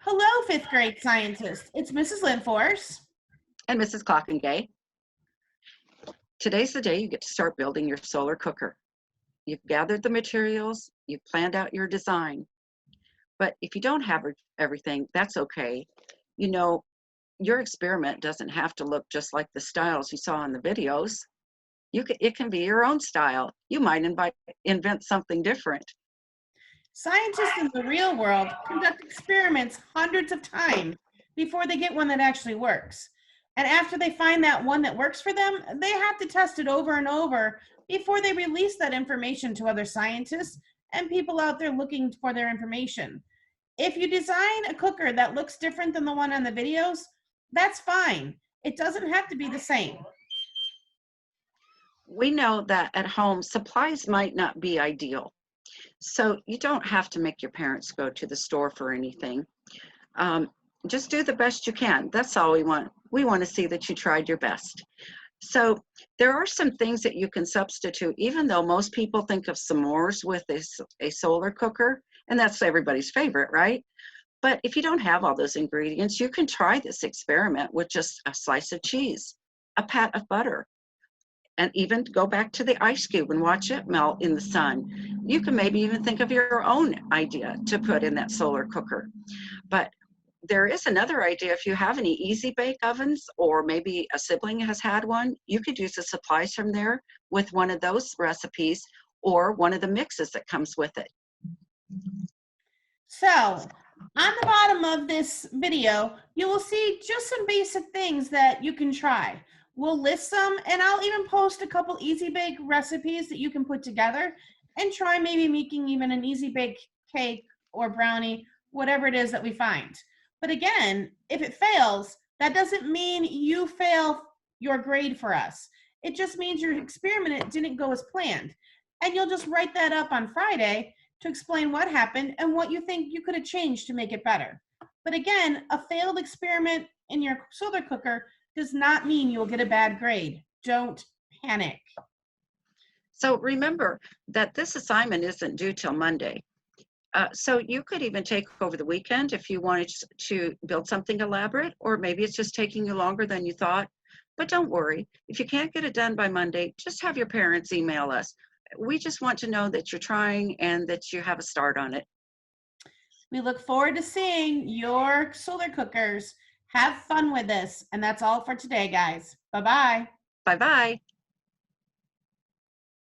Hello, fifth grade scientists. It's Mrs. Lindfors. And Mrs. Clockengay. Today's the day you get to start building your solar cooker. You've gathered the materials, you've planned out your design. But if you don't have everything, that's okay. You know, your experiment doesn't have to look just like the styles you saw in the videos. It can be your own style. You might invent something different. Scientists in the real world conduct experiments hundreds of times before they get one that actually works. And after they find that one that works for them, they have to test it over and over before they release that information to other scientists and people out there looking for their information. If you design a cooker that looks different than the one on the videos, that's fine. It doesn't have to be the same. We know that at home, supplies might not be ideal. So you don't have to make your parents go to the store for anything. Just do the best you can. That's all we want. We want to see that you tried your best. So there are some things that you can substitute, even though most people think of s'mores with a solar cooker, and that's everybody's favorite, right? But if you don't have all those ingredients, you can try this experiment with just a slice of cheese, a pat of butter, and even go back to the ice cube and watch it melt in the sun. You can maybe even think of your own idea to put in that solar cooker. But there is another idea. If you have any easy bake ovens, or maybe a sibling has had one, you could use the supplies from there with one of those recipes or one of the mixes that comes with it. So on the bottom of this video, you will see just some basic things that you can try. We'll list some, and I'll even post a couple easy bake recipes that you can put together and try maybe making even an easy bake cake or brownie, whatever it is that we find. But again, if it fails, that doesn't mean you fail your grade for us. It just means your experiment didn't go as planned. And you'll just write that up on Friday to explain what happened and what you think you could have changed to make it better. But again, a failed experiment in your solar cooker does not mean you'll get a bad grade. Don't panic. So remember that this assignment isn't due till Monday. So you could even take over the weekend if you wanted to build something elaborate, or maybe it's just taking you longer than you thought. But don't worry, if you can't get it done by Monday, just have your parents email us. We just want to know that you're trying and that you have a start on it. We look forward to seeing your solar cookers. Have fun with this. And that's all for today, guys. Bye-bye. Bye-bye.